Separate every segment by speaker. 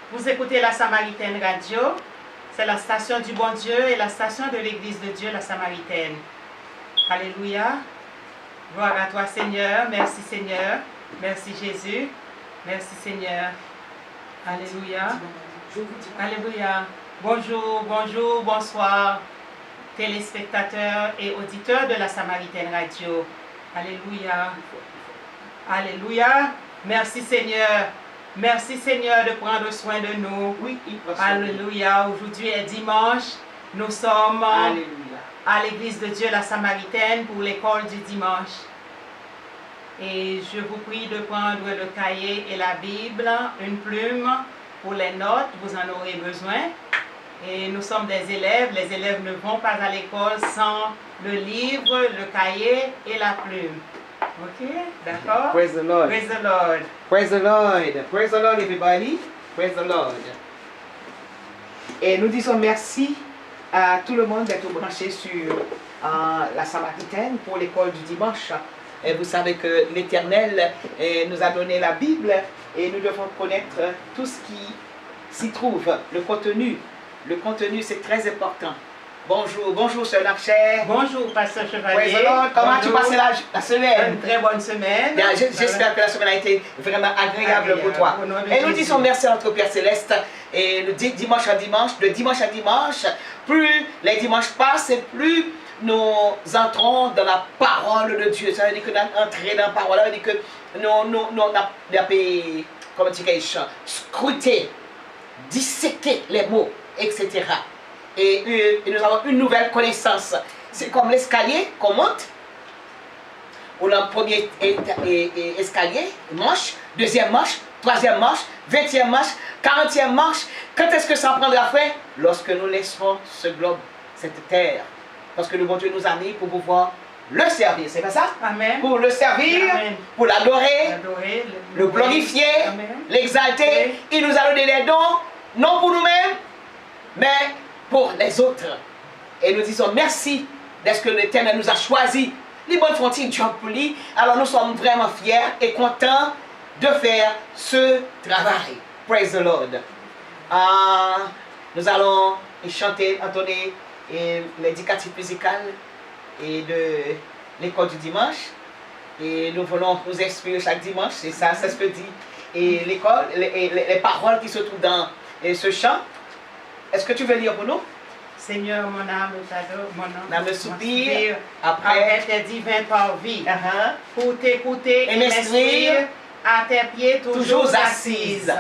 Speaker 1: Vous écoutez la Samaritaine Radio. C'est la station du bon Dieu et la station de l'Église de Dieu, la Samaritaine. Alléluia. Gloire à toi, Seigneur. Merci, Seigneur. Merci, Jésus. Merci, Seigneur. Alléluia. Alléluia. Bonjour, bonjour, bonsoir, téléspectateurs et auditeurs de la Samaritaine Radio. Alléluia. Alléluia. Merci, Seigneur. Merci Seigneur de prendre soin de nous.
Speaker 2: Oui,
Speaker 1: Alléluia. Aujourd'hui est dimanche. Nous sommes à l'église de Dieu la Samaritaine pour l'école du dimanche. Et je vous prie de prendre le cahier et la Bible, une plume pour les notes, vous en aurez besoin. Et nous sommes des élèves. Les élèves ne vont pas à l'école sans le livre, le cahier et la plume. Ok, d'accord?
Speaker 2: Praise the Lord.
Speaker 1: Praise the Lord.
Speaker 2: Praise the Lord. Praise the Lord, everybody. Praise the Lord. Et nous disons merci à tout le monde d'être branché sur la Samaritaine pour l'école du dimanche. Et vous savez que l'Éternel nous a donné la Bible et nous devons connaître tout ce qui s'y trouve, le contenu. Le contenu, c'est très important. Bonjour, bonjour, Sœur Narcher.
Speaker 1: Bonjour, Pasteur Chevalier.
Speaker 2: Praise the Lord. Comment tu passes la semaine?
Speaker 1: Une très bonne semaine.
Speaker 2: J'espère que la semaine a été vraiment agréable pour toi. Et nous disons merci à notre Père Céleste. Et le dimanche à dimanche, de dimanche à dimanche, plus les dimanches passent et plus nous entrons dans la parole de Dieu. Ça veut dire que nous entrons dans la parole. Ça veut dire que nous avons, comment dire, scruté, disséqué les mots, etc. Et nous avons une nouvelle connaissance. C'est comme l'escalier qu'on monte. On a le premier escalier, marche, deuxième marche, troisième marche, 20e marche, 40e marche. Quand est-ce que ça prendra fin? Lorsque nous laisserons ce globe, cette terre. Parce que le bon Dieu nous a mis pour pouvoir le servir. C'est pas ça?
Speaker 1: Amen.
Speaker 2: Pour le servir,
Speaker 1: Amen.
Speaker 2: pour l'adorer, le glorifier, l'exalter. Il nous a donné les dons, non pour nous-mêmes, mais pour les autres. Et nous disons merci d'être que l'Éternel nous a choisis. Les bonnes frontières job pour lui. Alors nous sommes vraiment fiers et contents de faire ce travail. Praise the Lord. Nous allons chanter, entonner l'éducatif musical et de l'école du dimanche. Et nous voulons nous inspirer chaque dimanche. C'est ça, c'est ce que dit et l'école, les paroles qui se trouvent dans ce chant. Est-ce que tu veux lire pour nous?
Speaker 1: Seigneur, mon âme t'adore, mon
Speaker 2: âme soupire
Speaker 1: après tes divins parvis, pour t'écouter et m'instruire à tes pieds toujours assise.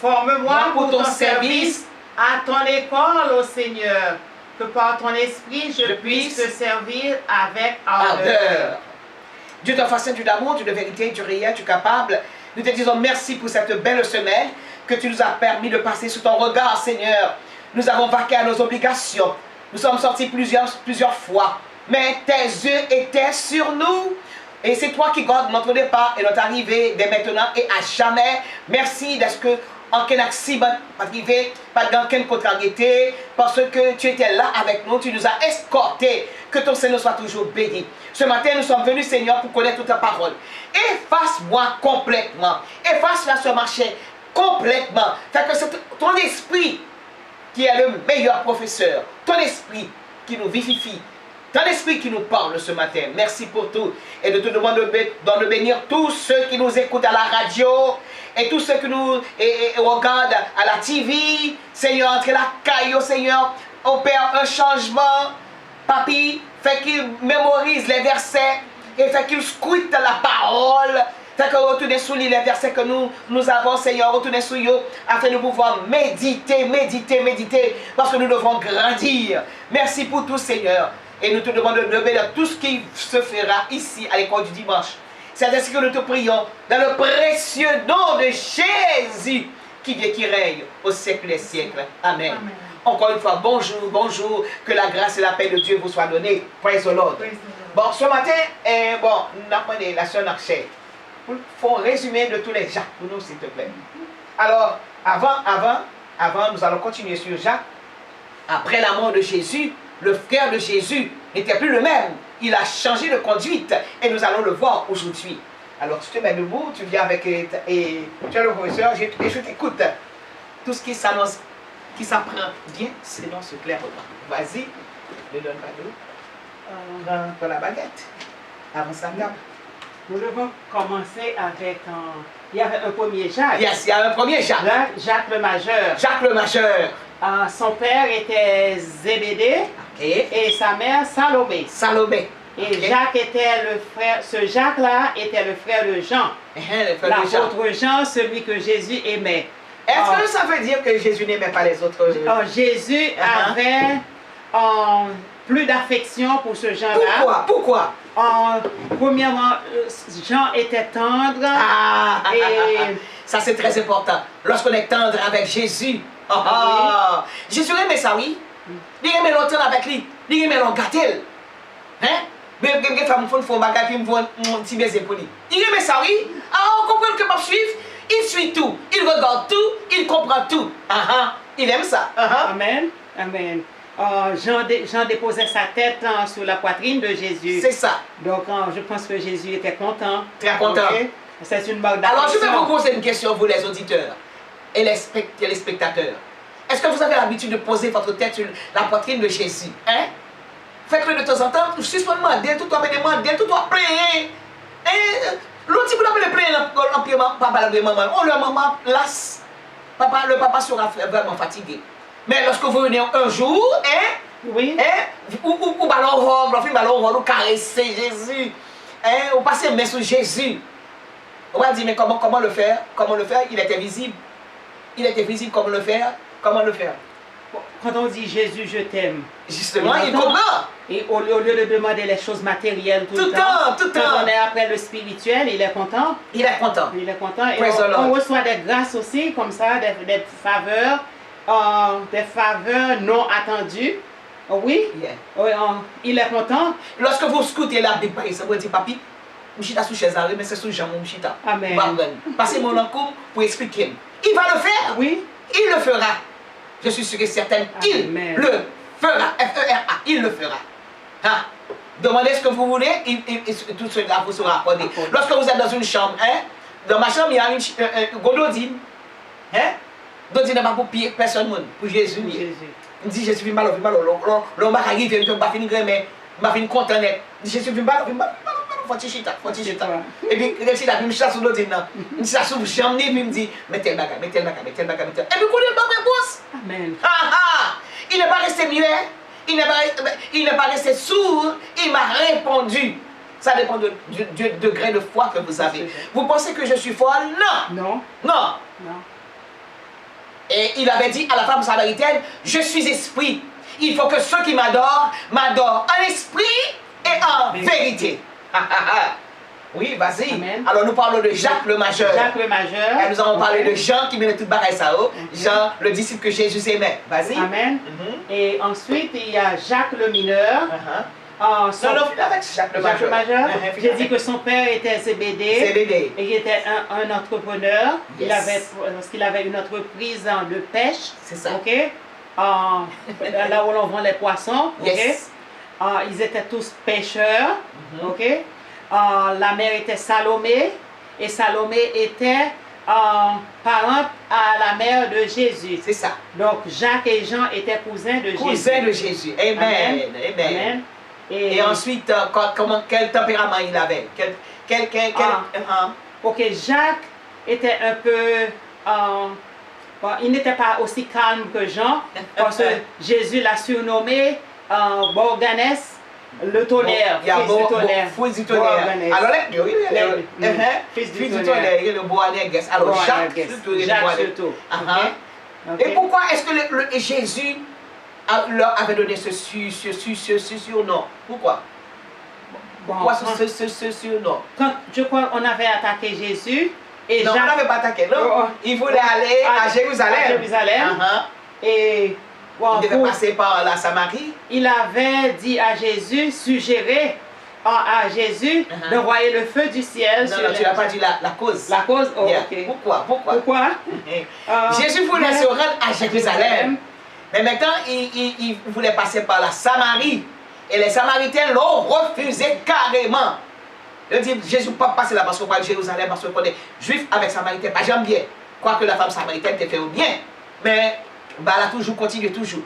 Speaker 1: Forme-moi pour ton service à ton école, ô Seigneur, que par ton esprit je puisse te servir avec ardeur.
Speaker 2: Dieu te façonne du d'amour, du de vérité, du réel, du capable. Nous te disons merci pour cette belle semaine que tu nous as permis de passer sous ton regard, Seigneur. Nous avons vaqué à nos obligations. Nous sommes sortis plusieurs fois. Mais tes yeux étaient sur nous. Et c'est toi qui gardes notre départ et notre arrivée dès maintenant et à jamais. Merci d'être que aucun accident pas arrivé, pas d'aucune contrariété, parce que tu étais là avec nous, tu nous as escortés. Que ton Seigneur soit toujours béni. Ce matin, nous sommes venus, Seigneur, pour connaître ta parole. Efface-moi complètement. Efface-la ce marché complètement. Fait que c'est ton esprit qui est le meilleur professeur. Ton esprit qui nous vivifie. Ton esprit qui nous parle ce matin. Merci pour tout. Et de te demander de bénir tous ceux qui nous écoutent à la radio et tous ceux qui nous regardent à la TV. Seigneur, entre la caillou, Seigneur, opère un changement. Papi, fait qu'il mémorise les versets et fait qu'il scrute la parole. Fait que retourner sous les versets que nous avons, Seigneur, retourner sous eux afin de pouvoir méditer, parce que nous devons grandir. Merci pour tout, Seigneur. Et nous te demandons de bénir tout ce qui se fera ici à l'école du dimanche. C'est ainsi que nous te prions dans le précieux nom de Jésus qui vit et qui règne au siècle des siècles. Amen. Amen. Encore une fois, bonjour, bonjour. Que la grâce et la paix de Dieu vous soient données. Praise the Lord. Bon, ce matin, nous apprenons la sœur Narcher. Il faut un résumé de tous les Jacques pour nous, s'il te plaît. Alors, avant, nous allons continuer sur Jacques. Après la mort de Jésus, le frère de Jésus n'était plus le même. Il a changé de conduite et nous allons le voir aujourd'hui. Alors tu te mets debout, tu viens avec et tu es le professeur et je t'écoute. Tout ce qui s'annonce, qui s'apprend bien, s'énonce clairement. Vas-y, ne donne pas d'eau. Dans la baguette. Avant sa table.
Speaker 1: Nous devons commencer avec il y avait un premier Jacques.
Speaker 2: Yes, il y a un premier Jacques.
Speaker 1: Jacques le majeur.
Speaker 2: Jacques le majeur.
Speaker 1: Son père était Zébédée et sa mère Salomé.
Speaker 2: Salomé.
Speaker 1: Et Jacques était le frère, ce Jacques-là était le frère de Jean. L'apôtre Jean, celui que Jésus aimait.
Speaker 2: Est-ce que ça veut dire que Jésus n'aimait pas les autres?
Speaker 1: Jésus avait plus d'affection pour ce Jean-là.
Speaker 2: Pourquoi?
Speaker 1: Premièrement, Jean était tendre.
Speaker 2: Et ça c'est très important. Lorsqu'on est tendre avec Jésus, Jésus aimait ça, oui. Il aimait l'entendre avec lui. Il aimait l'engâter. Hein? Mais il femme font bagage puis mon petit baiser pour lui. Il aimait ça, oui. On comprend que ma suivre. Il suit tout, il regarde tout, il comprend tout. Il aime ça.
Speaker 1: Amen. Amen. Jean déposait sa tête sur la poitrine de Jésus.
Speaker 2: C'est ça.
Speaker 1: Donc, je pense que Jésus était content.
Speaker 2: Très content.
Speaker 1: Okay? C'est une marque d'affection.
Speaker 2: Alors, je vais vous poser une question, vous les auditeurs et les spectateurs. Est-ce que vous avez l'habitude de poser votre tête sur la poitrine de Jésus? Hein? Faites-le de temps en temps. Suspendez-moi, tout toi demander, tout toi prier. L'autre, si vous l'avez prié papa la maman, oh le maman lasse. Le papa sera vraiment fatigué. Mais lorsque vous venez un jour, ou ballon vous caressez Jésus, vous passez main sur Jésus. On va dire, mais comment le faire? Comment le faire? Il était visible. Il était visible, comment le faire? Comment le faire?
Speaker 1: Quand on dit Jésus, je t'aime.
Speaker 2: Justement, il comprend.
Speaker 1: Et au lieu de demander les choses matérielles tout le temps, quand on est après le spirituel, il est content.
Speaker 2: Il est content.
Speaker 1: Il est content. Et on reçoit des grâces aussi, comme ça, des faveurs non attendues. Oui, il est content.
Speaker 2: Lorsque vous scoutez la Bible, ça vous dit, papi, je suis sous chaise, mais c'est sous Jean, je suis là.
Speaker 1: Amen.
Speaker 2: Passez mon encombre pour expliquer. Il va le faire.
Speaker 1: Oui.
Speaker 2: Il le fera. Je suis sûr et certain qu'il le fera. F-E-R-A. Il le fera. Demandez ce que vous voulez, tout cela vous sera accordé. Lorsque vous êtes dans une chambre, dans ma chambre, il y a une gododine. Dodine n'est pas pour piller personne, pour Jésus. Il dit, Jésus, mal, l'homme va arriver, il va finir grémer, il va finir content. Il dit, Jésus, mal, faut chita. Et puis, il dit, il me chasse sur l'odine. Il me chasse sur le chambre, il me dit, mettez le bagage. Et puis, il n'y a pas de réponse.
Speaker 1: Amen.
Speaker 2: Il n'est pas resté muet, il n'est pas resté sourd, il m'a répondu. Ça dépend du degré de foi que vous avez. Vous pensez que je suis folle? Non. Et il avait dit à la femme samaritaine, je suis esprit. Il faut que ceux qui m'adorent, m'adorent en esprit et en vérité. Oui, vas-y. Alors nous parlons de Jacques le majeur.
Speaker 1: Jacques le majeur.
Speaker 2: Et nous avons parlé de Jean qui menait toute bagaille ça. Jean, le disciple que Jésus aimait. Vas-y.
Speaker 1: Amen. Et ensuite, il y a Jacques le mineur.
Speaker 2: Non, avec Jacques le majeur.
Speaker 1: J'ai dit que son père était Zébédée. Et il était un entrepreneur. Parce qu'il avait une entreprise de pêche.
Speaker 2: C'est ça.
Speaker 1: OK? Là où l'on vend les poissons.
Speaker 2: Yes.
Speaker 1: Ils étaient tous pêcheurs. OK? La mère était Salomé. Et Salomé était parente à la mère de Jésus.
Speaker 2: C'est ça.
Speaker 1: Donc Jacques et Jean étaient cousins de Jésus.
Speaker 2: Cousins de Jésus. Amen. Et ensuite, quel tempérament il avait?
Speaker 1: Ok, Jacques était un peu... il n'était pas aussi calme que Jean, parce que Jésus l'a surnommé Boanerges, le tonnerre,
Speaker 2: fils du tonnerre. Alors, fils du tonnerre, il est le Boanerges. Alors, Jacques surtout. Et pourquoi est-ce que Jésus leur avait donné ce surnom? Pourquoi? Pourquoi ce surnom?
Speaker 1: Quand je crois qu'on avait attaqué Jésus, et
Speaker 2: non,
Speaker 1: Jacques,
Speaker 2: on n'avait pas attaqué, non. Il voulait aller à Jérusalem.
Speaker 1: Et
Speaker 2: il devait passer par la Samarie.
Speaker 1: Il avait dit à Jésus, suggéré à Jésus d'envoyer le feu du ciel.
Speaker 2: Non, tu n'as pas dit la cause.
Speaker 1: La cause, ok.
Speaker 2: Pourquoi? Jésus voulait se rendre à Jérusalem. Mais maintenant, il voulait passer par la Samarie. Et les Samaritains l'ont refusé carrément. Il dit, Jésus pas passer là parce qu'on parle de Jérusalem, parce qu'on est juif avec Samaritain, pas j'aime bien. Quoique la femme samaritaine te fait au bien. Mais bah, elle a toujours continué, toujours.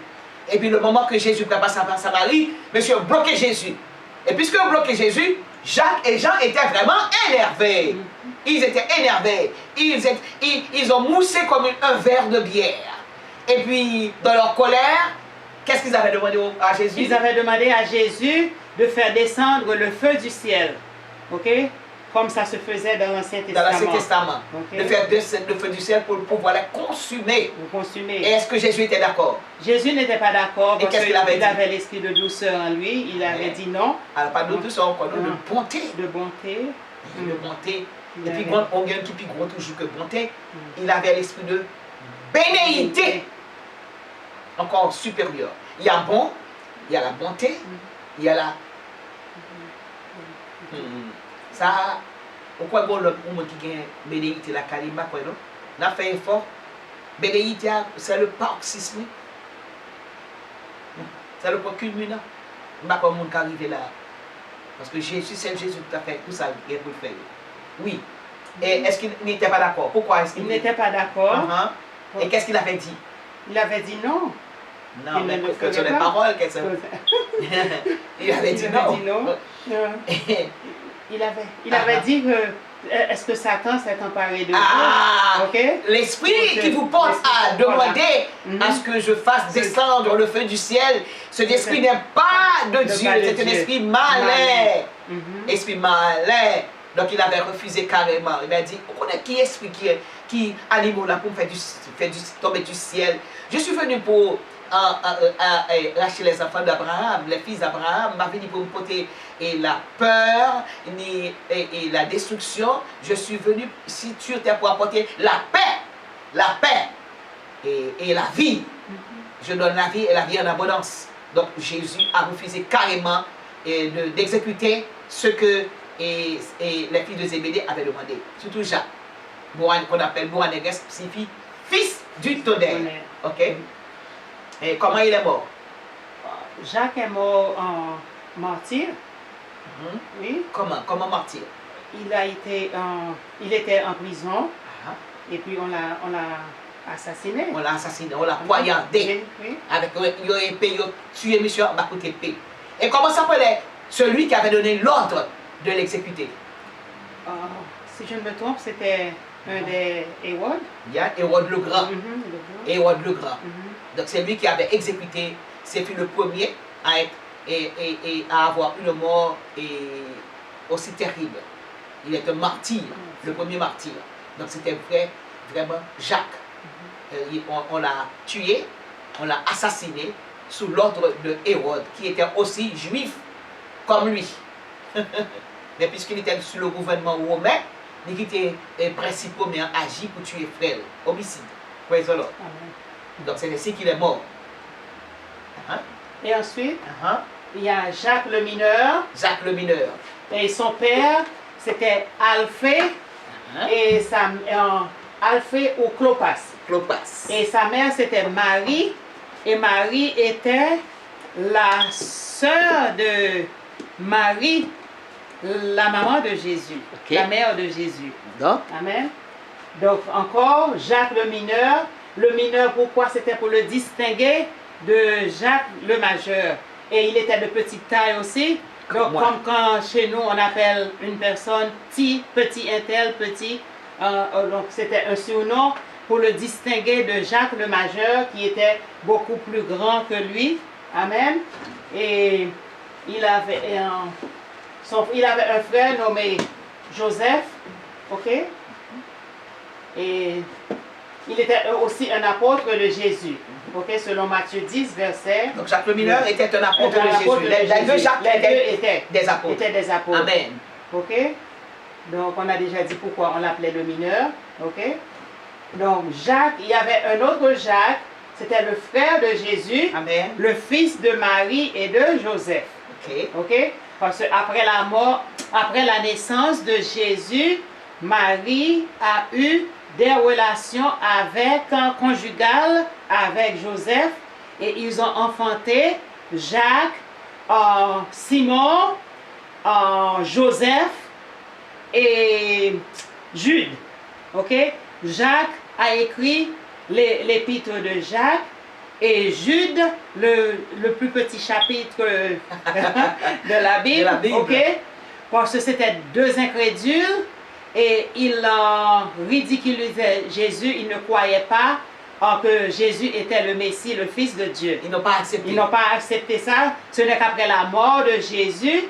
Speaker 2: Et puis le moment que Jésus prépare sa Samarie, monsieur a bloqué Jésus. Et puisque a bloqué Jésus, Jacques et Jean étaient vraiment énervés. Ils étaient énervés. Ils ont moussé comme un verre de bière. Et puis, dans leur colère, qu'est-ce qu'ils avaient demandé à Jésus?
Speaker 1: Ils avaient demandé à Jésus de faire descendre le feu du ciel. OK? Comme ça se faisait dans l'Ancien Testament.
Speaker 2: Dans l'Ancien Testament.
Speaker 1: Okay.
Speaker 2: De faire descendre le feu du ciel pour pouvoir les consumer.
Speaker 1: Pour consumer.
Speaker 2: Et est-ce que Jésus était d'accord?
Speaker 1: Jésus n'était pas d'accord parce qu'il
Speaker 2: avait
Speaker 1: l'esprit de douceur en lui. Il avait dit non.
Speaker 2: Alors, pas de douceur encore, de bonté.
Speaker 1: De bonté.
Speaker 2: De bonté. Et puis, on gagne tout plus gros toujours que bonté. Il avait l'esprit de bénéité. Encore supérieur. Il y a bon, il y a la bonté, il y a la... Ça, pourquoi bon l'homme qui gagne bénéité la kalima quoi non? On a fait effort. Bénéité c'est le paroxysme. C'est le point culminant. On va pas monde qui arrive là. Parce que Jésus, c'est Jésus qui a fait tout ça pour le faire. Oui. Et est-ce qu'il n'était pas d'accord? Pourquoi est-ce qu'il
Speaker 1: n'était pas d'accord?
Speaker 2: Et qu'est-ce qu'il avait dit?
Speaker 1: Il avait dit non.
Speaker 2: Non, mais que sur les paroles, qu'est-ce que il avait dit non.
Speaker 1: Il avait dit que est-ce que Satan s'est emparé de
Speaker 2: vous?
Speaker 1: Okay?
Speaker 2: L'esprit qui vous porte à demander à ce que je fasse descendre le feu du ciel, cet esprit n'est pas de Dieu, c'est un esprit malin. Esprit malin. Donc il avait refusé carrément. Il a dit, on connaît qui esprit qui anime là pour faire tomber du ciel. Je suis venu pour racheter les enfants d'Abraham, les fils d'Abraham, m'a venu pour me porter la peur et la destruction. Je suis venu si tu étais pour apporter la paix et la vie. Je donne la vie et la vie en abondance. Donc Jésus a refusé carrément d'exécuter ce que les filles de Zébédée avaient demandé. Surtout Jacques, qu'on appelle Boanerges, signifie fils du tonnerre. Ok? Et comment il est mort?
Speaker 1: Jacques est mort en martyr. Oui.
Speaker 2: Comment martyr?
Speaker 1: Il était en prison. Et puis on l'a assassiné.
Speaker 2: On l'a assassiné, on l'a poignardé.
Speaker 1: Oui.
Speaker 2: Avec une épée, il a tué monsieur à côté épée. Et comment s'appelait celui qui avait donné l'ordre de l'exécuter?
Speaker 1: Si je ne me trompe, c'était un des Hérode.
Speaker 2: Il y a Hérode le Grand. Hérode le Grand. Donc c'est lui qui avait exécuté, c'est le premier à être à avoir une mort aussi terrible. Il est un martyr, le premier martyr. Donc c'était vraiment Jacques. On l'a tué, on l'a assassiné sous l'ordre de Hérode, qui était aussi juif comme lui. Mais puisqu'il était sous le gouvernement romain, il était principal mais agi pour tuer frère, homicide. Praise the Lord. Donc c'est ainsi qu'il est mort.
Speaker 1: Et ensuite, il y a Jacques le mineur.
Speaker 2: Jacques le mineur.
Speaker 1: Et son père, c'était Alphée. Et Alphée ou Clopas.
Speaker 2: Clopas.
Speaker 1: Et sa mère, c'était Marie. Et Marie était la sœur de Marie, la maman de Jésus. La mère de Jésus.
Speaker 2: Donc.
Speaker 1: Amen. Donc encore, Jacques le mineur. Le mineur, pourquoi? C'était pour le distinguer de Jacques le majeur. Et il était de petite taille aussi. Donc comme quand chez nous on appelle une personne petit intel, petit. Donc c'était un surnom pour le distinguer de Jacques le majeur qui était beaucoup plus grand que lui. Amen. Et il avait un frère nommé Joseph. Ok. Et il était aussi un apôtre de Jésus. Ok, selon Matthieu 10, verset.
Speaker 2: Donc Jacques le mineur était un apôtre de Jésus. Les deux Jacques étaient des apôtres. Amen.
Speaker 1: Ok. Donc on a déjà dit pourquoi on l'appelait le mineur. Ok. Donc Jacques, il y avait un autre Jacques, c'était le frère de Jésus.
Speaker 2: Amen.
Speaker 1: Le fils de Marie et de Joseph.
Speaker 2: Ok.
Speaker 1: Ok. Parce qu'après la mort, après la naissance de Jésus, Marie a eu des relations conjugales avec Joseph et ils ont enfanté Jacques, Simon, Joseph et Jude. Ok? Jacques a écrit l'épître de Jacques et Jude, le plus petit chapitre de la Bible.
Speaker 2: De la Bible.
Speaker 1: Ok? Parce que c'était deux incrédules et ils ridiculisaient Jésus, ils ne croyaient pas que Jésus était le Messie, le Fils de Dieu.
Speaker 2: Ils n'ont pas accepté.
Speaker 1: Ils n'ont pas accepté ça. Ce n'est qu'après la mort de Jésus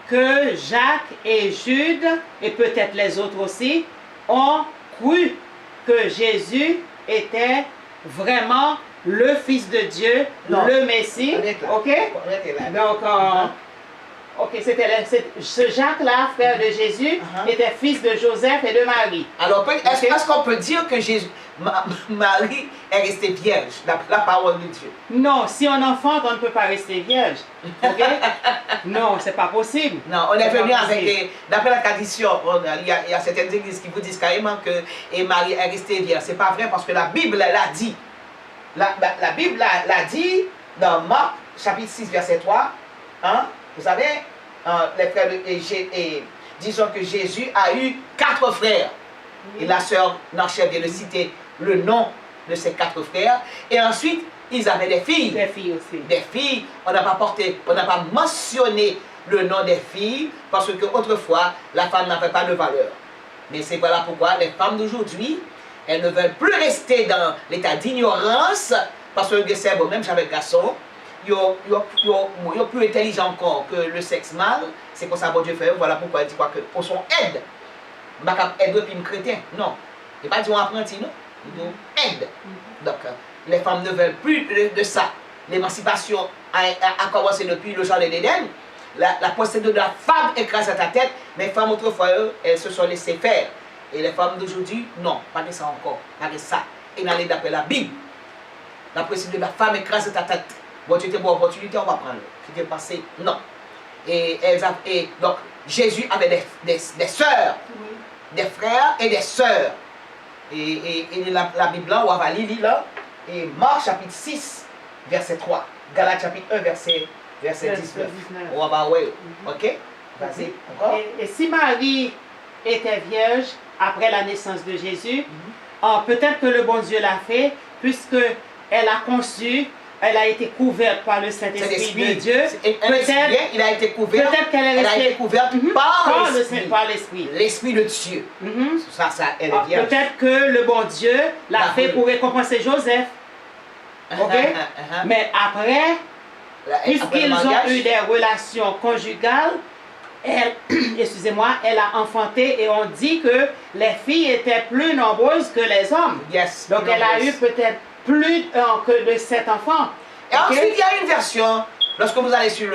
Speaker 1: que Jacques et Jude, et peut-être les autres aussi, ont cru que Jésus était vraiment le Fils de Dieu,
Speaker 2: Non.
Speaker 1: le Messie.
Speaker 2: Arrête là.
Speaker 1: Ok?
Speaker 2: Arrête là.
Speaker 1: Donc, ok, ce Jacques-là, frère de Jésus, était fils de Joseph et de Marie.
Speaker 2: Alors, est-ce qu'on peut dire que Marie est restée vierge, d'après la parole de Dieu?
Speaker 1: Non, si on enfante, on ne peut pas rester vierge. Ok? Non, c'est pas possible.
Speaker 2: Non, on est
Speaker 1: C'est
Speaker 2: venu
Speaker 1: pas
Speaker 2: avec,
Speaker 1: possible.
Speaker 2: d'après la tradition, il y a certaines églises qui vous disent carrément que Marie est restée vierge. C'est pas vrai parce que la Bible l'a dit. La Bible l'a dit dans Marc, chapitre 6, verset 3. Hein? Vous savez, les frères disons que Jésus a eu 4 frères. Et la sœur Narchère vient de citer le nom de ces 4 frères. Et ensuite, ils avaient des filles.
Speaker 1: Des filles aussi.
Speaker 2: Des filles, on n'a pas mentionné le nom des filles parce que autrefois, la femme n'avait pas de valeur. Mais c'est voilà pourquoi les femmes d'aujourd'hui, elles ne veulent plus rester dans l'état d'ignorance parce que c'est même j'avais le garçon. Ils sont plus intelligents encore que le sexe mâle. C'est pour ça que Dieu fait. Voilà pourquoi il dit quoi que pour son aide. Je ne vais pas aider puis me chrétien. Non. Il n'est pas dit on apprenti, non. Il dit aide. Donc, les femmes ne veulent plus de ça. L'émancipation a commencé depuis le jardin d'Éden. La procédure de la femme écrase à ta tête. Mais les femmes autrefois, elles se sont laissées faire. Et les femmes d'aujourd'hui, non, pas de ça encore. Pas de ça. Et d'aller d'après la Bible. La procédure de la femme écrase à ta tête. Bon, tu étais pour opportunité, on va prendre. Tu t'es passé, non. Et donc, Jésus avait des sœurs, des frères et des sœurs. Et la Bible là, on va lire là. Et Marc chapitre 6, verset 3. Galates chapitre 1, verset 19. On va ouais. Ok? Vas-y, encore.
Speaker 1: Et si Marie était vierge après la naissance de Jésus, peut-être que le bon Dieu l'a fait, puisque elle a conçu. Elle a été couverte par le Saint-Esprit de Dieu.
Speaker 2: Peut-être il a été couvert.
Speaker 1: Peut-être qu'elle a été
Speaker 2: couverte par
Speaker 1: l'Esprit.
Speaker 2: L'Esprit de Dieu. Ça, elle est vierge.
Speaker 1: Peut-être que le bon Dieu l'a fait pour récompenser Joseph. Ok? Mais après, puisqu'ils ont eu des relations conjugales, elle a enfanté et on dit que les filles étaient plus nombreuses que les hommes.
Speaker 2: Yes.
Speaker 1: Donc elle a eu peut-être plus que de 7 enfants.
Speaker 2: Et ensuite, il y a une version, lorsque vous allez sur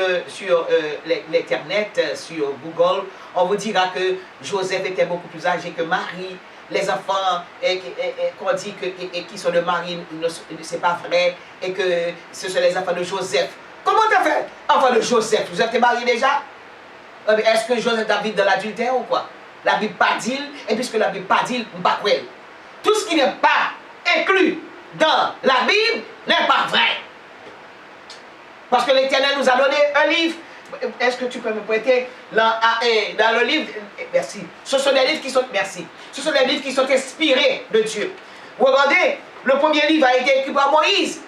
Speaker 2: l'internet, sur Google, on vous dira que Joseph était beaucoup plus âgé que Marie. Les enfants qu'on dit qui sont de Marie, c'est pas vrai, et que ce sont les enfants de Joseph. Comment tu as fait, enfant de Joseph? Vous êtes marié déjà? Est-ce que Joseph a vécu dans l'adultère ou quoi? La Bible pas dit, et puisque la Bible pas dit, pas quoi. Tout ce qui n'est pas inclus dans la Bible n'est pas vrai. Parce que l'Éternel nous a donné un livre. Est-ce que tu peux me prêter dans le livre? Merci. Ce sont des livres qui sont... Merci. Ce sont des livres qui sont inspirés de Dieu. Regardez, le premier livre a été écrit par Moïse.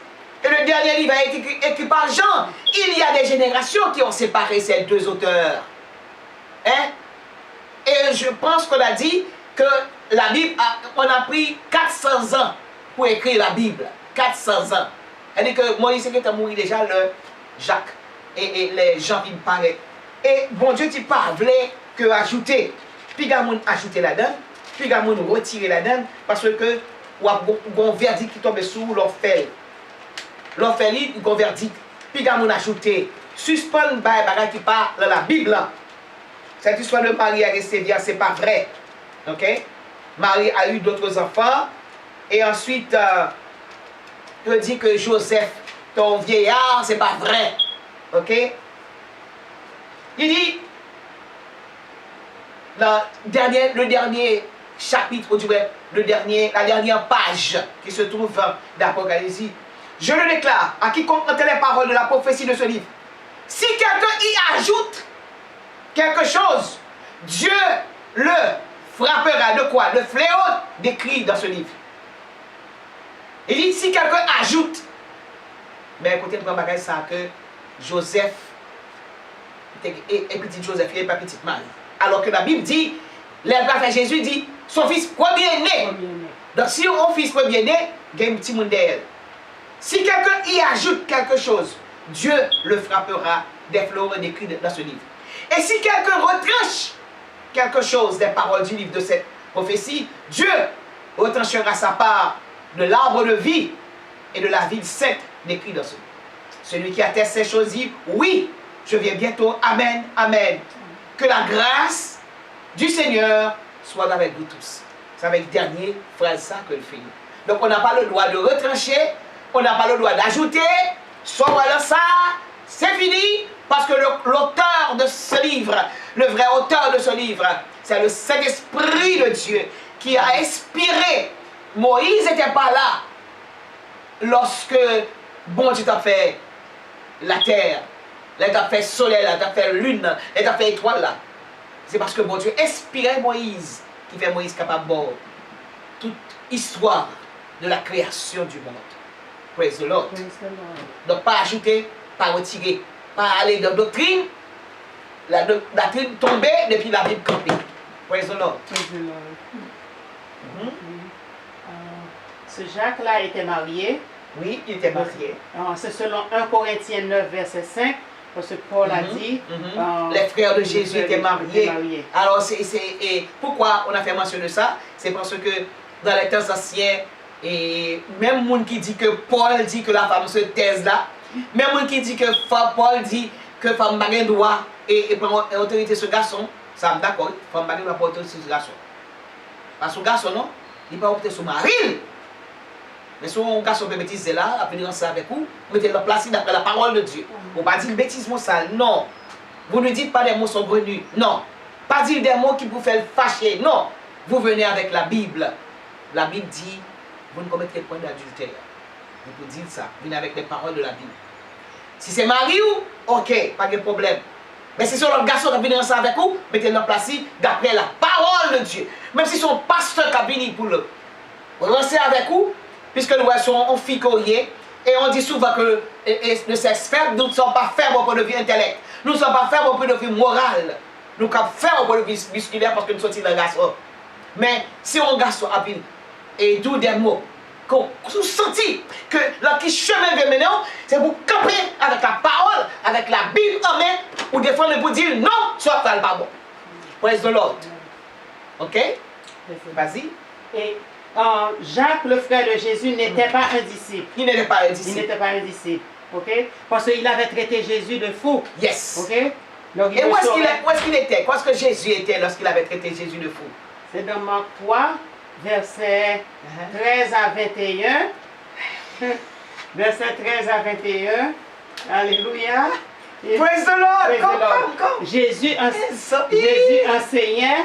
Speaker 2: Et le dernier livre a été écrit par Jean. Il y a des générations qui ont séparé ces deux auteurs. Hein? Et je pense qu'on a dit que la Bible, on a pris 400 ans pour écrire la Bible. 400 ans. C'est-à-dire que Moïse était mort déjà, le Jacques. Et les gens qui me paraissent. Et bon Dieu, tu parles que ajouter. Puis Gamoun ajouter la donne. Puis Gamoun retirer la donne. Parce que ou un verdict qui tombe sous l'orphèle. L'orphèle, il y a un verdict. Puis Gamoun ajouter. Suspend bagay qui parle dans la Bible. Cette histoire de Marie à rester vierge, c'est pas vrai. Ok? Marie a eu d'autres enfants. Et ensuite, je dis que Joseph, ton vieillard, c'est pas vrai. Ok? Il dit, le dernier chapitre, ou du moins, la dernière page qui se trouve d'Apocalypse, je le déclare à quiconque entend les paroles de la prophétie de ce livre. Si quelqu'un y ajoute quelque chose, Dieu le frappera de quoi? Le fléau décrit dans ce livre. Il dit, si quelqu'un ajoute, mais écoutez, nous prenons ça que Joseph, et petit Joseph, il n'est pas petite Marie. Alors que la Bible dit, le Jésus dit, son fils premier-né. Donc si on fils premier-né, il y a un petit monde derrière. Si quelqu'un y ajoute quelque chose, Dieu le frappera des fléaux décrits dans ce livre. Et si quelqu'un retranche quelque chose des paroles du livre de cette prophétie, Dieu retranchera sa part de l'arbre de vie et de la ville sainte décrit dans ce livre. Celui qui atteste ces choses dit, oui, je viens bientôt. Amen, amen. Que la grâce du Seigneur soit avec vous tous. C'est avec le dernier phrase ça que le fait. Donc on n'a pas le droit de retrancher, on n'a pas le droit d'ajouter. Soit voilà ça, c'est fini, parce que l'auteur de ce livre, le vrai auteur de ce livre, c'est le Saint-Esprit de Dieu qui a inspiré. Moïse n'était pas là lorsque bon Dieu t'a fait la terre, il t'a fait soleil, il t'a fait lune, il t'a fait étoile là. C'est parce que bon Dieu inspirait Moïse qui fait Moïse capable de toute histoire de la création du monde. Praise the Lord. Donc pas ajouter, pas retirer, pas aller dans la doctrine. La doctrine tombée depuis la Bible campée. Praise the Lord.
Speaker 1: Praise the Lord. Ce Jacques-là était marié.
Speaker 2: Oui, il était marié.
Speaker 1: C'est selon 1 Corinthiens 9, verset 5. Parce que Paul a dit...
Speaker 2: les frères de Jésus étaient mariés. Alors, pourquoi on a fait mention de ça? C'est parce que dans les temps anciens, et même monde qui dit que Paul dit que la femme se taise là, même monde qui dit que Paul dit que la femme n'a pas droit et prend autorité sur le garçon, ça me d'accord, la femme n'a pas autorité sur le garçon. Parce que le garçon, non, il n'a pas opté sur le mari. Mais si un garçon peut bêtiser là, à venir ensemble avec vous, vous mettez le place d'après la parole de Dieu. Vous ne pas dire bêtise sale, non. Vous ne dites pas des mots saugrenus, non. Pas dire des mots qui vous font fâcher, non. Vous venez avec la Bible. La Bible dit, vous ne commettrez point d'adultère. Vous pouvez dire ça, vous venez avec les paroles de la Bible. Si c'est mari ou, ok, pas de problème. Mais si c'est un garçon qui vient ensemble avec vous, mettez le place d'après la parole de Dieu. Même si c'est un pasteur qui vient pour le lancer avec vous, puisque nous sommes en fille courrier, et on dit souvent que le sexe faible, nous ne sommes pas faibles au point de vue intellect. Nous ne sommes pas faibles au point de vue moral. Nous sommes faibles au point de vue musculaire parce que nous sommes des garçons. Mais si on garçon habile et d'où des mots, qu'on sentit que là qui chemin veut mener, c'est pour camper avec la parole, avec la Bible en main, pour défendre pour dire non, soit pas bon. Praise the Lord. Ok? Vas-y.
Speaker 1: Et Jacques, le frère de Jésus, n'était pas un disciple.
Speaker 2: Il n'était pas un disciple.
Speaker 1: Il n'était pas un disciple. Ok? Parce qu'il avait traité Jésus de fou.
Speaker 2: Yes.
Speaker 1: Ok? Donc,
Speaker 2: et où est-ce qu'il était? Où est-ce que Jésus était lorsqu'il avait traité Jésus de fou?
Speaker 1: C'est dans Marc 3, verset 13 à 21. Verset 13 à 21. Alléluia.
Speaker 2: Praise the Lord. Come.
Speaker 1: Jésus enseignait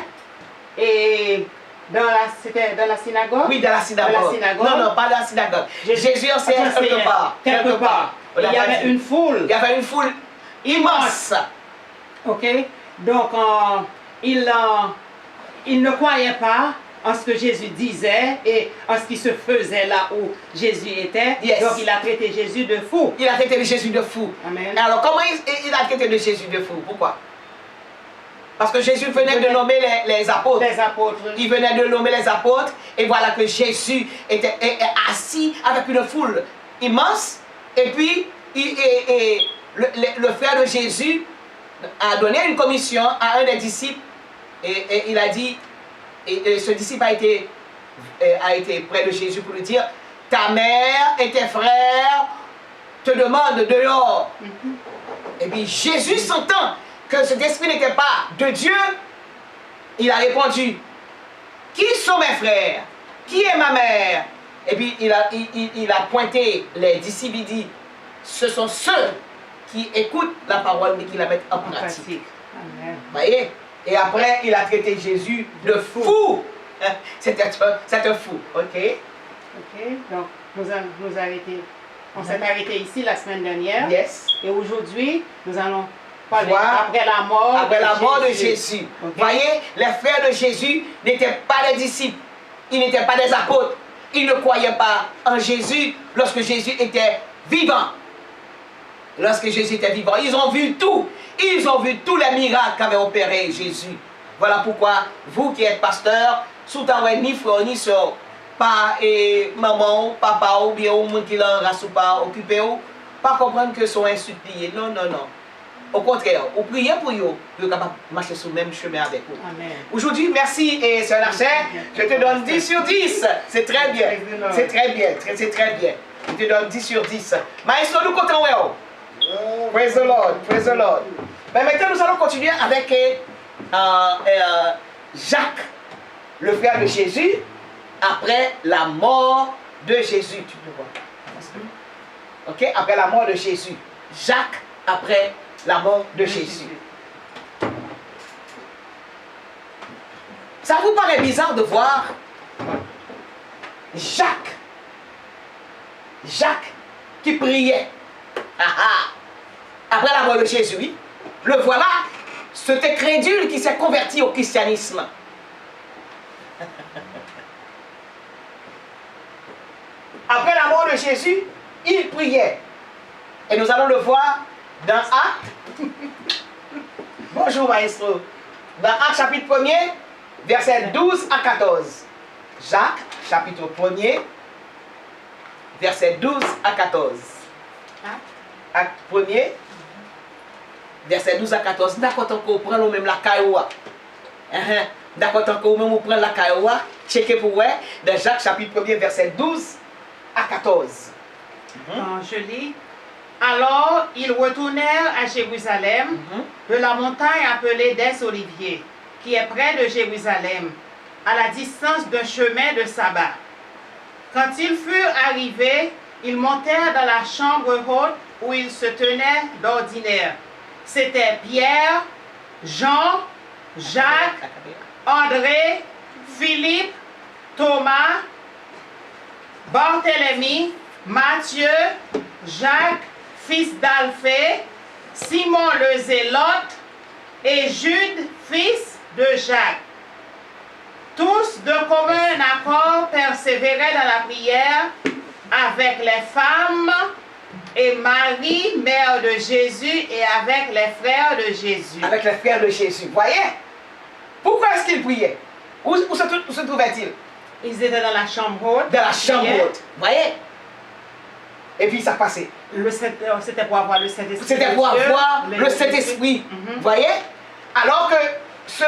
Speaker 1: et c'était dans la synagogue?
Speaker 2: Oui, dans la synagogue. Non, pas dans la synagogue. Jésus enseignait quelque part.
Speaker 1: Il y avait une foule.
Speaker 2: Il y avait une foule immense.
Speaker 1: Ok? Donc, il ne croyait pas en ce que Jésus disait et en ce qui se faisait là où Jésus était.
Speaker 2: Yes.
Speaker 1: Donc, il a traité Jésus de fou.
Speaker 2: Il a traité Jésus de fou.
Speaker 1: Amen.
Speaker 2: Alors, comment il a traité de Jésus de fou? Pourquoi? Parce que Jésus venait de nommer les apôtres.
Speaker 1: Les apôtres.
Speaker 2: Il venait de nommer les apôtres. Et voilà que Jésus était assis avec une foule immense. Et puis, le frère de Jésus a donné une commission à un des disciples. Et il a dit, et ce disciple a été près de Jésus pour lui dire, ta mère et tes frères te demandent dehors. Et puis Jésus sentant que cet esprit n'était pas de Dieu, il a répondu, qui sont mes frères? Qui est ma mère? Et puis il a pointé les disciples, il dit, ce sont ceux qui écoutent la parole mais qui la mettent en pratique.
Speaker 1: Amen.
Speaker 2: Voyez? Et après, il a traité Jésus de fou. C'était un fou, ok?
Speaker 1: Ok, donc on s'est arrêté ici la semaine dernière.
Speaker 2: Yes.
Speaker 1: Et aujourd'hui, nous allons Après la mort
Speaker 2: de Jésus.
Speaker 1: Okay.
Speaker 2: Voyez, les frères de Jésus n'étaient pas des disciples. Ils n'étaient pas des apôtres. Ils ne croyaient pas en Jésus lorsque Jésus était vivant. Lorsque Jésus était vivant, ils ont vu tout. Ils ont vu tous les miracles qu'avait opéré Jésus. Voilà pourquoi, vous qui êtes pasteur, sous ta ni frère ni soeur, pas et maman, papa ou bien au monde qui l'en race ou pas occupé ou, pas comprendre que sont insuppliés. Non, non, non. Au contraire, vous priez pour eux, vous êtes capable de marcher sur le même chemin avec vous. Aujourd'hui, merci, et Sœur Larcher, je te donne 10 sur 10. C'est très bien. C'est très bien. C'est très bien. Je te donne 10 sur 10. Maestro, nous comptons. Praise the Lord. Praise the Lord. Mais maintenant, nous allons continuer avec Jacques, le frère de Jésus, après la mort de Jésus. Tu peux voir. Ok? Après la mort de Jésus. Jacques, après la mort de Jésus. Ça vous paraît bizarre de voir Jacques qui priait après la mort de Jésus. Le voilà, cet incrédule qui s'est converti au christianisme. Après la mort de Jésus, il priait. Et nous allons le voir dans Actes. Bonjour maestro. Dans Actes chapitre 1er, versets 12 à 14. Jacques, chapitre 1er, versets 12 à 14. Acte 1er, verset 12 à 14. D'accord, tant qu'on prend nous même la cailloua. D'accord, tant qu'on même prend la cailloua. Checkez pour vous, dans Jacques chapitre 1er, verset 12 à 14.
Speaker 1: Je lis. Alors, ils retournèrent à Jérusalem, de la montagne appelée des Oliviers, qui est près de Jérusalem, à la distance d'un chemin de sabbat. Quand ils furent arrivés, ils montèrent dans la chambre haute où ils se tenaient d'ordinaire. C'était Pierre, Jean, Jacques, André, Philippe, Thomas, Barthélemy, Matthieu, Jacques, fils d'Alphée, Simon le Zélote et Jude, fils de Jacques. Tous de commun accord persévéraient dans la prière avec les femmes et Marie, mère de Jésus, et avec les frères de Jésus.
Speaker 2: Avec les frères de Jésus. Voyez? Pourquoi est-ce qu'ils priaient? Où se trouvaient-ils?
Speaker 1: Ils étaient dans la chambre haute.
Speaker 2: Dans la chambre haute. Voyez? Et puis ça passait.
Speaker 1: C'était pour avoir le Saint-Esprit.
Speaker 2: C'était pour avoir le Saint-Esprit. Voyez? Alors que ce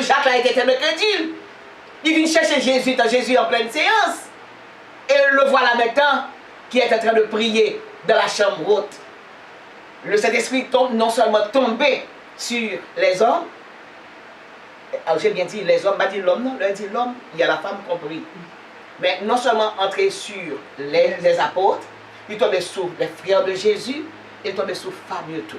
Speaker 2: Jacques-là était un incrédule. Il vient chercher Jésus en pleine séance. Et le voilà maintenant qui est en train de prier dans la chambre haute. Le Saint-Esprit tombe non seulement tombé sur les hommes. Alors j'ai bien dit les hommes, pas dit l'homme, non, j'ai dit l'homme, il y a la femme compris. Mais non seulement entré sur les apôtres, il tombait sur les frères de Jésus, il tombait sur femmes et tout.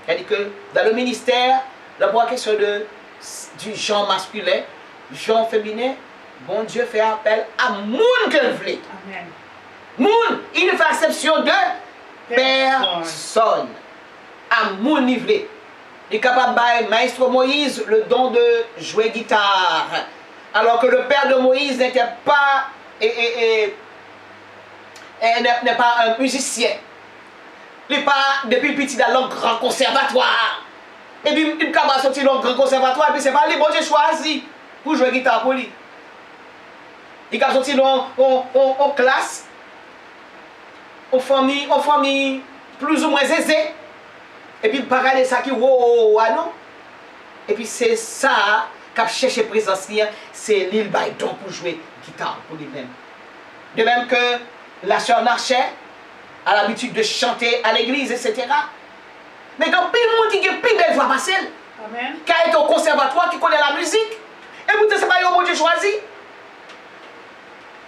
Speaker 2: C'est-à-dire que dans le ministère, la question du genre masculin, genre féminin, bon Dieu fait appel à moun que voulait. Moun, il ne fait exception de personne. À moun niveau. Il est capable de maestro Moïse le don de jouer guitare. Alors que le père de Moïse n'était pas n'est pas un musicien. Il n'est pas depuis petit dans le grand conservatoire. Et puis il est capable de sortir dans le grand conservatoire et puis c'est pas lui bon Dieu choisi pour jouer guitare pour lui. Il a sorti dans classe, en famille plus ou moins aisée. Et puis, il regarder ça qui non. Et puis, c'est ça qu'a cherché présence, c'est l'île Baïdon pour jouer guitare pour lui-même. De même que la sœur Larcher a l'habitude de chanter à l'église, etc. Mais quand plus le monde qui a plus belle voix passer, qui a été au conservatoire, qui connaît la musique, et vous dites, c'est pas un Dieu choisi.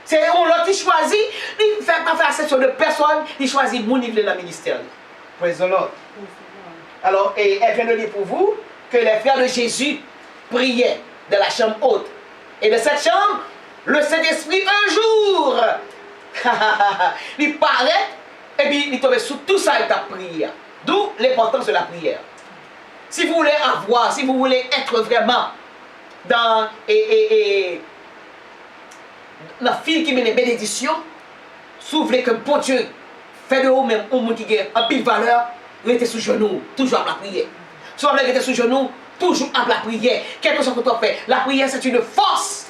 Speaker 2: C'est un autre qui choisit, il ne fait pas faire exception de personne, il choisit mon niveau dans le ministère. Praise the Lord. Alors, et elle vient de dire pour vous que les frères de Jésus priaient dans la chambre haute. Et de cette chambre, le Saint-Esprit un jour, il paraît, et puis il tombe sur tout ça et ta prière. D'où l'importance de la prière. Si vous voulez avoir, si vous voulez être vraiment dans la file qui mène les bénédictions, si vous voulez que bon Dieu fait de vous-même au monde qui a un pile valeur, restez sous genoux, toujours à la prière. Si vous voulez rester sous genoux, toujours à la prière. Quel que soit ce que tu fais, la prière c'est une force.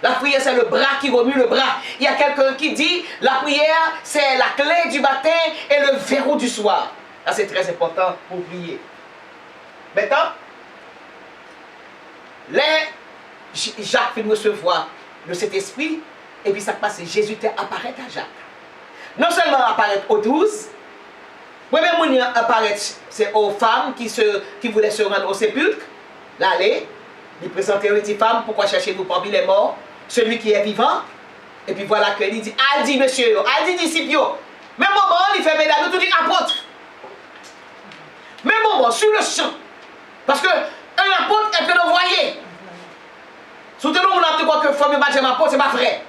Speaker 2: La prière c'est le bras qui remue le bras. Il y a quelqu'un qui dit, la prière c'est la clé du matin et le verrou du soir. Là c'est très important pour prier. Maintenant, Jacques fait recevoir de cet esprit, et puis ça passe, Jésus apparaît à Jacques. Non seulement apparaît aux 12, mais même apparaît c'est aux femmes qui voulaient se rendre au sépulcre, l'aller, lui présenter une petite femme, pourquoi cherchez-vous parmi les morts, celui qui est vivant, et puis voilà que il dit, al dit monsieur, al dit disciple, même moment, il fait mesdames, tout dit apôtre. Même moment, sur le champ, parce que un apôtre est un envoyé. Soutenons on a dit quoi que femme et apôtre, c'est pas vrai.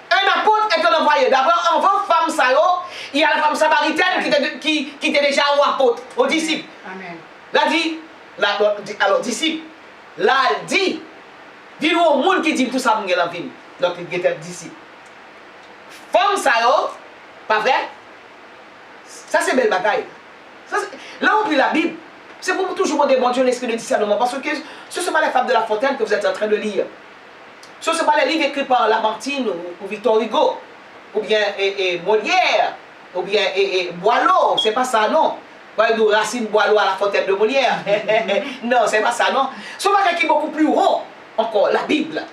Speaker 2: Un apôtre est un envoyé. D'abord, avant femme Sao, il y a la femme samaritaine qui était déjà au apôtre, au disciple.
Speaker 1: Amen.
Speaker 2: Là dit, alors disciple, là elle dit, dis-nous au monde qui dit tout ça, mon gars, donc il était disciple. Femme Sao, pas vrai? Ça c'est belle bataille. Là on lit la Bible. C'est pour toujours demander Dieu l'esprit de discernement. Parce que ce ne sont pas les femmes de la fontaine que vous êtes en train de lire. Ce ne sont pas les livres écrits par Lamartine ou Victor Hugo, ou bien Molière, ou bien Boileau. C'est pas ça, non. Racine Boileau à la fontaine de Molière. Non, c'est pas ça, non. Ce sont pas qui est beaucoup plus haut. Encore, la Bible.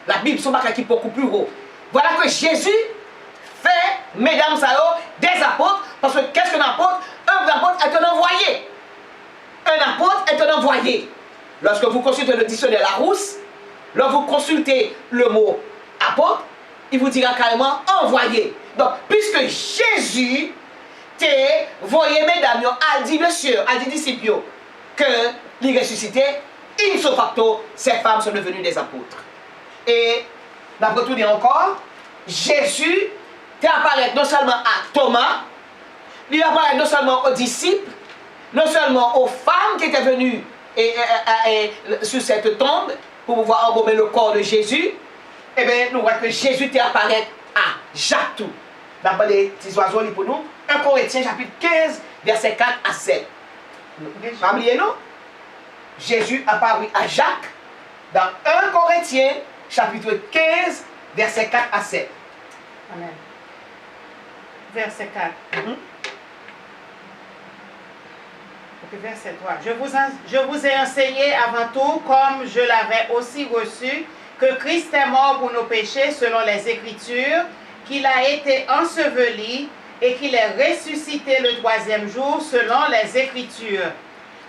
Speaker 2: La Bible, ce sont pas qui est beaucoup plus haut. Voilà que Jésus fait, mesdames, des apôtres. Parce que qu'est-ce qu'un apôtre? Un apôtre est un envoyé. Un apôtre est un envoyé. Lorsque vous consultez le dictionnaire Larousse, lorsque vous consultez le mot apôtre, il vous dira carrément envoyé. Donc, puisque Jésus t'est voyé, mesdames, a dit monsieur, a dit disciple, que les ressuscités, in facto, ces femmes sont devenues des apôtres. Et, d'après tout dire encore, Jésus t'apparaît non seulement à Thomas, il apparaît non seulement aux disciples, non seulement aux femmes qui étaient venues sur cette tombe pour pouvoir embaumer le corps de Jésus, eh bien, nous voyons que Jésus apparaît à Jacques tout. D'abord, les petits oiseaux pour nous. 1 Corinthiens chapitre 15, versets 4 à 7. Pas oublier, non? Jésus apparut à Jacques dans 1 Corinthiens chapitre 15, versets 4 à 7.
Speaker 1: Amen. Verset 4. Verset 3. Je vous ai enseigné avant tout, comme je l'avais aussi reçu, que Christ est mort pour nos péchés selon les Écritures, qu'il a été enseveli et qu'il est ressuscité le troisième jour selon les Écritures,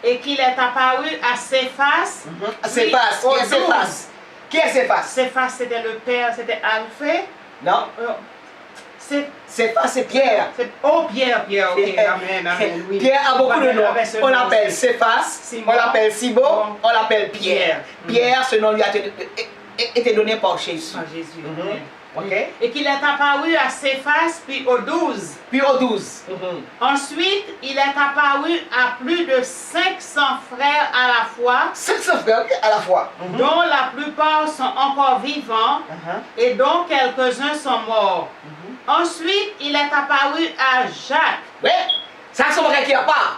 Speaker 1: et qu'il est apparu à Céphas.
Speaker 2: Céphas, qui est Céphas? Qui est Céphas?
Speaker 1: Céphas, c'était le père, c'était Alphée.
Speaker 2: Non. Céphas, c'est Pierre.
Speaker 1: Oh, Pierre, ok. Amen, oui.
Speaker 2: Pierre a beaucoup de noms. On l'appelle Céphas, on l'appelle Simon, on l'appelle Pierre. Pierre, ce nom lui a été donné par Jésus.
Speaker 1: Par Jésus.
Speaker 2: Okay.
Speaker 1: Et qu'il est apparu à Céphas, puis aux 12.
Speaker 2: Puis aux 12.
Speaker 1: Ensuite, il est apparu à plus de 500 frères à la fois.
Speaker 2: 500 frères à la fois.
Speaker 1: Dont la plupart sont encore vivants et dont quelques-uns sont morts. Ensuite, il est apparu à Jacques.
Speaker 2: Oui, ça c'est vrai qu'il n'y a pas.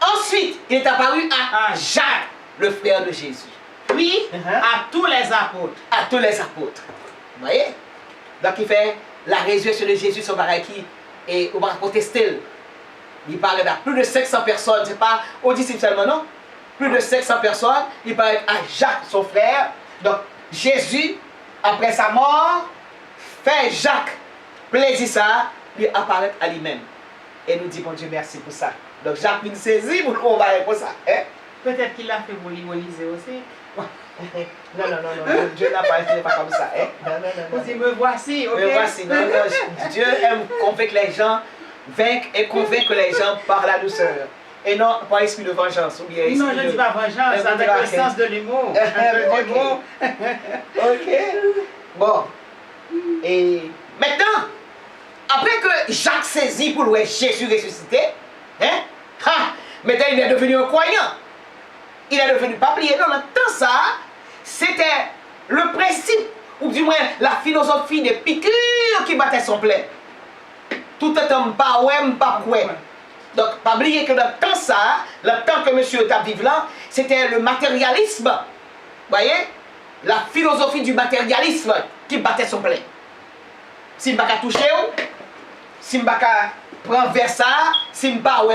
Speaker 2: Ensuite, il est apparu à Jacques, le frère de Jésus.
Speaker 1: Puis, à tous les apôtres.
Speaker 2: À tous les apôtres. Vous voyez? Donc, il fait la résurrection de Jésus, son pareil qui, et on va contester. Il parle de plus de 500 personnes, c'est pas aux disciples seulement, non? Plus de 500 personnes, il parle à Jacques, son frère. Donc, Jésus, après sa mort, fait Jacques plaisir ça, lui apparaître à lui-même. Et nous dit, bon Dieu, merci pour ça. Donc Jacques nous saisit pour on va pour ça. Hein?
Speaker 1: Peut-être qu'il l'a fait pour l'immuniser aussi.
Speaker 2: Non, Dieu n'a pas fait pas comme ça. Hein? Non.
Speaker 1: Vous dites, me voici, ok?
Speaker 2: Me voici. Non, Dieu aime convaincre les gens, vaincre et convaincre les gens par la douceur. Et non, pas esprit de vengeance. Ou bien
Speaker 1: non, je ne dis pas vengeance, avec le sens de l'humour.
Speaker 2: Ok. Bon. Et maintenant, après que Jacques saisit pour louer Jésus ressuscité, hein, maintenant il est devenu un croyant. il est devenu pas plié. Non, dans ça, c'était le principe, ou du moins la philosophie des piqûres qui battait son plein. Tout est un pas ouais, pas quoi. Donc, pas oublier que dans le temps ça, le temps que monsieur était vivant là, c'était le matérialisme. Vous voyez? La philosophie du matérialisme qui battait son plein. Si je ne vais pas toucher, si je ne vais pas prendre vers ça, si je ne vais pas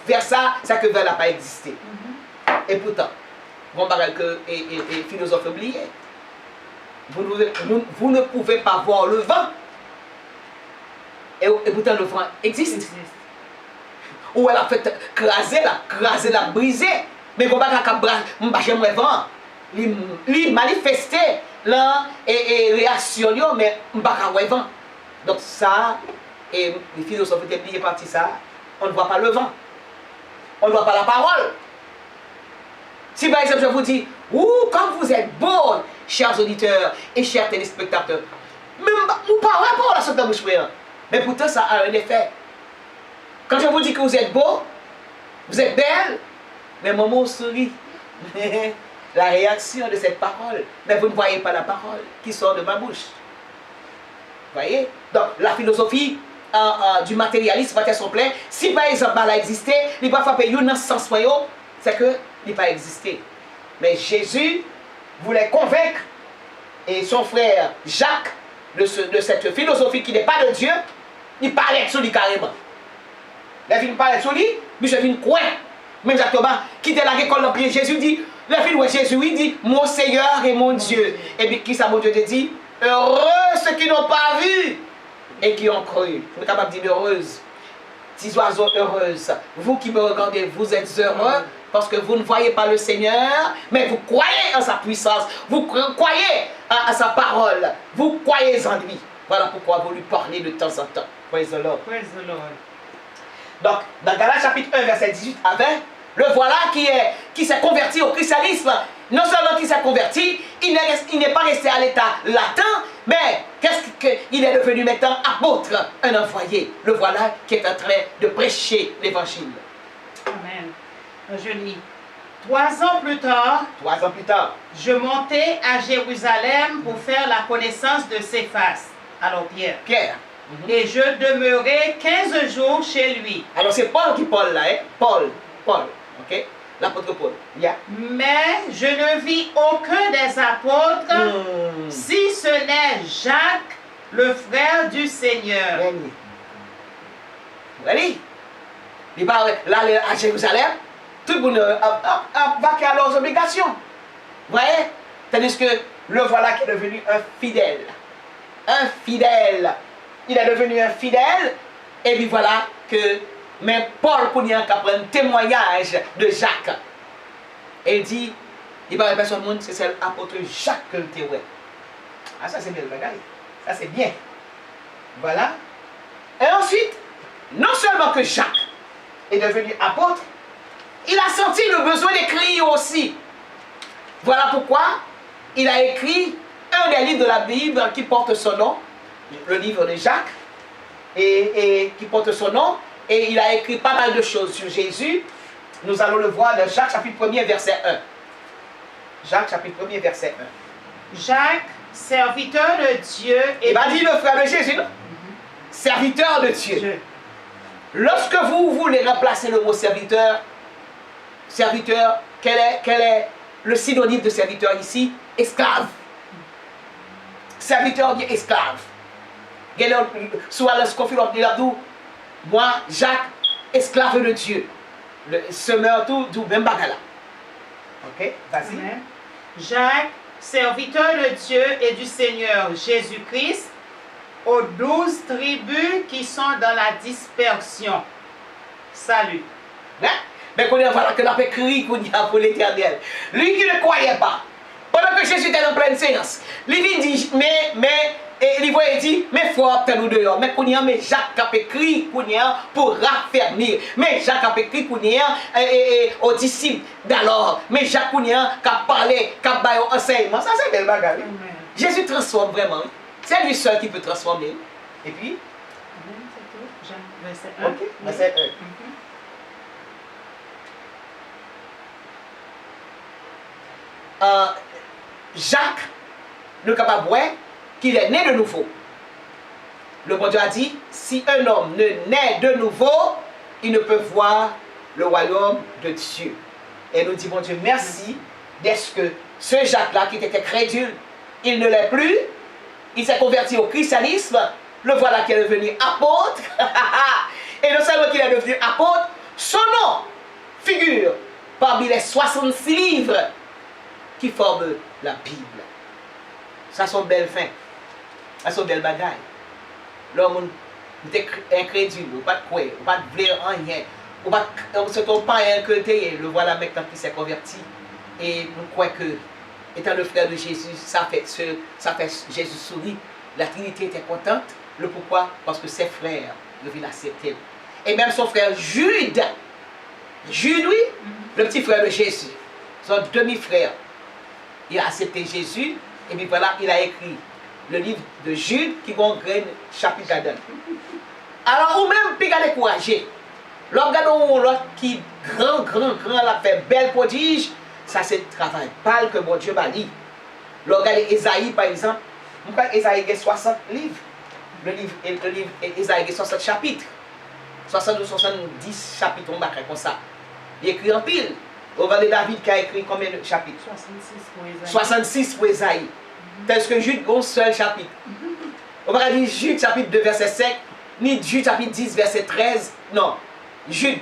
Speaker 2: vers ça, c'est que vers n'a pas existé. Et pourtant, bon bagage que les philosophes oubliés. Vous ne pouvez pas voir le vent. Et pourtant le vent existe. Ou elle a fait craser la, briser. Mais vous ne pouvez pas j'aimerais vent. Il manifestait la réaction, mais je ne pouvez pas vent. Donc ça, et les philosophes étaient pliés par ça, on ne voit pas le vent. On ne voit pas la parole. Si par exemple je vous dis, comme vous êtes beaux, chers auditeurs et chers téléspectateurs, même vous ne parlez pas la sorte de bouche. Mais pourtant ça a un effet. Quand je vous dis que vous êtes beau, vous êtes belle, mais maman sourit. La réaction de cette parole, mais vous ne voyez pas la parole qui sort de ma bouche. Vous voyez? Donc la philosophie du matérialisme va être son plein. Si par exemple elle a existé, il va frapper un sens moyen, c'est que il n'a pas existé. Mais Jésus voulait convaincre et son frère Jacques de cette philosophie qui n'est pas de Dieu, il parlait sur lui carrément. Les filles parlaient sur lui, mais je viens quoi? Mais exactement, quitter la école dans pied, Jésus dit, les filles, ouais, Jésus, il dit, mon Seigneur et mon Dieu. Et puis qui ça, mon Dieu, dit, heureux ceux qui n'ont pas vu et qui ont cru. Vous êtes capable de dire heureuse. Petits oiseaux heureuses. Vous qui me regardez, vous êtes heureux parce que vous ne voyez pas le Seigneur, mais vous croyez en sa puissance, vous croyez à sa parole, vous croyez en lui. Voilà pourquoi vous lui parlez de temps en temps. Praise the Lord.
Speaker 1: Praise the Lord.
Speaker 2: Donc, dans Galates chapitre 1, verset 18 à 20, le voilà qui s'est converti au christianisme. Non seulement qui s'est converti, il n'est pas resté à l'état latin, mais il est devenu maintenant apôtre, un envoyé. Le voilà qui est en train de prêcher l'évangile.
Speaker 1: Amen. Je lis. 3 ans plus tard, je montai à Jérusalem pour faire la connaissance de Céphas, alors Pierre. Et je demeurai 15 jours chez lui.
Speaker 2: Alors c'est Paul qui parle là, hein? Paul, ok? L'apôtre Paul. Yeah.
Speaker 1: Mais je ne vis aucun des apôtres, si ce n'est Jacques, le frère du Seigneur.
Speaker 2: Allez. Il va là à Jérusalem, tout le monde va à leurs obligations. Vous voyez? Tandis que le voilà qui est devenu un fidèle. Un fidèle. Il est devenu un fidèle, et puis voilà que même Paul Kounian qui prend un témoignage de Jacques. Et il dit, il va répéter son monde, c'est l'apôtre Jacques que le témoin. Ah, ça c'est bien le bagage. Ça c'est bien. Voilà. Et ensuite, non seulement que Jacques est devenu apôtre, il a senti le besoin d'écrire aussi. Voilà pourquoi il a écrit un des livres de la Bible qui porte son nom, le livre de Jacques, et qui porte son nom, et il a écrit pas mal de choses sur Jésus. Nous allons le voir dans Jacques chapitre 1er verset 1. Jacques chapitre 1er verset 1.
Speaker 1: Jacques, serviteur de Dieu.
Speaker 2: Et va dire le frère de Jésus, non? Serviteur de Dieu. Lorsque vous voulez remplacer le mot serviteur, quel est le synonyme de serviteur ici? Esclave. Serviteur bien esclave. Soit le scofilon de l'abdou, moi, Jacques, esclave de Dieu. Le semeur tout du même bagala. Ok, vas-y.
Speaker 1: Jacques, serviteur de Dieu et du Seigneur Jésus-Christ, aux 12 tribus qui sont dans la dispersion. Salut.
Speaker 2: Hein? Mais qu'on voilà que l'on écrit pour l'Éternel. Lui qui ne croyait pas, pendant que Jésus était en pleine séance, lui dit, et il voit et dit, mais il faut obtenir nous dehors. Mais mais Jacques a écrit pour raffermir. Mais Jacques a écrit aux disciples d'alors. Mais Jacques a parlé, a parlé enseignement. Ça c'est belle bagarre. Jésus transforme vraiment. C'est lui seul qui peut transformer. Et puis,
Speaker 1: verset 1.
Speaker 2: Ok, verset 1. Jacques, nous sommes capables de voir qu'il est né de nouveau. Le bon Dieu a dit, si un homme ne naît de nouveau, il ne peut voir le royaume de Dieu. Et nous disons, bon Dieu, merci d'être que ce Jacques-là qui était crédule, il ne l'est plus, il s'est converti au christianisme, le voilà qui est devenu apôtre, et non seulement qu'il est devenu apôtre, son nom figure parmi les 66 livres qui forment la Bible. Ça sont belles fins, ça sont belles bagailles. L'homme est incrédule, ou pas de quoi, ou pas de blé en rien, ou pas de ton païen que tu es, le voilà maintenant qui s'est converti. Et nous croyons que, étant le frère de Jésus, ça fait Jésus sourire. La Trinité était contente. Le pourquoi? Parce que ses frères devaient l'accepter. Et même son frère Jude, oui, le petit frère de Jésus, son demi-frère, il a accepté Jésus. Et puis voilà, il a écrit le livre de Jude qui congrène chapitre 4. Alors, ou même, puis découragé. L'organe qui grand, la fait belle prodige, ça c'est le travail pâle que mon Dieu m'a dit. L'organe Esaïe, par exemple, Esaïe a 60 livres. Le livre Esaïe a 60 chapitres. 60 ou 70 chapitres, on va comme ça. Il écrit en pile. Au de David qui a écrit combien de chapitres? 66 pour Esaïe. Tandis que Jude a un seul chapitre. On va dire Jude chapitre 2 verset 5, ni Jude chapitre 10 verset 13. Non. Jude.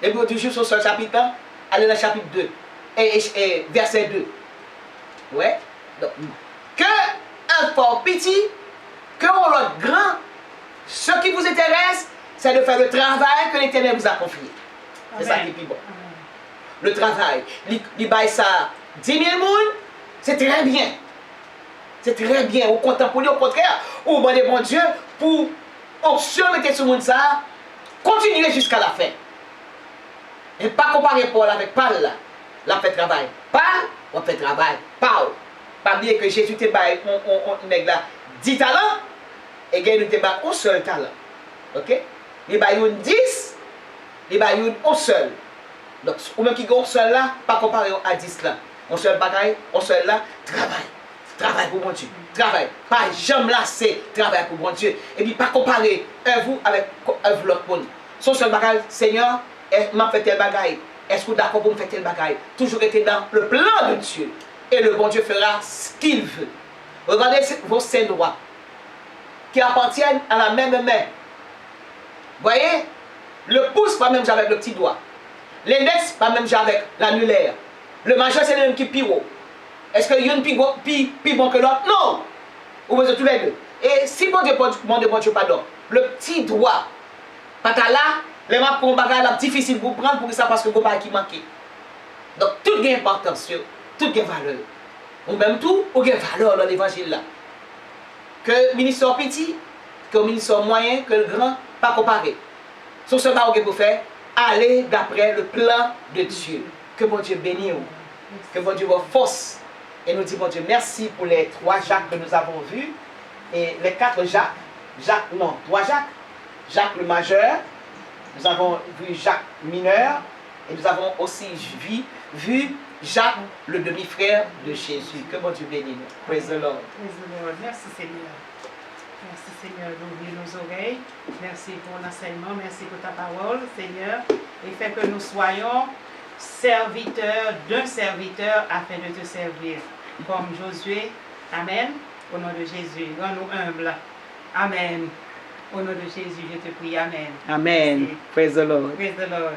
Speaker 2: Et puis on dit Jude son seul chapitre, allez dans le chapitre 2. Et verset 2. Ouais. Donc, que un fort petit, que on l'autre grand, ce qui vous intéresse, c'est de faire le travail que l'Éternel vous a confié. C'est ça qui est plus bon. Le travail. Il baille ça 10 000 moules, c'est très bien. C'est très bien. Au contemporain, au contraire, au bon Dieu, pour option mettre sur le monde ça, continuer jusqu'à la fin. Et pas comparer Paul avec Paul là. La fait travail. Paul, on fait travail. Paul. Pas dire que Jésus t'a baillé on 10 talents et que nous t'a baillé un seul talent. OK? Il baillé 10, il baillé un seul. Donc, ou même qui est un seul là, pas comparé à 10 là. Un seul bagaille, un seul là, travail. Travail pour mon Dieu. Travail. Pas jamais lasser, travail pour mon Dieu. Et puis pas comparer vous avec l'autre monde. Son seul bagaille, Seigneur, m'a fait tel bagaille. Est-ce que vous êtes d'accord pour me faire tel bagaille? Toujours été dans le plan de Dieu. Et le bon Dieu fera ce qu'il veut. Regardez vos saints droits qui appartiennent à la même main. Voyez? Le pouce, pas même avec le petit doigt. L'index, pas même avec l'annulaire. Le majeur, c'est le même qui pire. Est-ce qu'il y a une plus bon que l'autre? Non! Vous voyez tous les deux. Et si bon Dieu pardon, le petit doigt, pas là, les mains pour un bagage difficile pour prendre pour ça parce que vous n'avez pas qui manquer. Donc, tout gain importance, tout gain valeur. Ou même tout, ou gain valeur dans l'évangile là. Que le ministère petit, que le ministère moyen, que le grand, pas comparé. Sur ce que vous faire, allez d'après le plan de Dieu. Que mon Dieu bénisse vous. Que mon Dieu vous force. Et nous disons, mon Dieu, merci pour les 3 Jacques que nous avons vus. Et les 4 Jacques. 3 Jacques. Jacques le majeur. Nous avons vu Jacques mineur. Et nous avons aussi vu Jacques le demi-frère de Jésus. Que mon Dieu bénisse nous. Praise the Lord.
Speaker 1: Praise the Lord. Merci Seigneur. Merci Seigneur d'ouvrir nos oreilles. Merci pour l'enseignement. Merci pour ta parole, Seigneur. Et fais que nous soyons serviteurs d'un serviteur afin de te servir. Comme Josué. Amen. Au nom de Jésus. Rends-nous humbles. Amen. Au nom de Jésus, je te prie. Amen.
Speaker 2: Amen.
Speaker 1: Merci.
Speaker 2: Praise the Lord.
Speaker 1: Praise the Lord.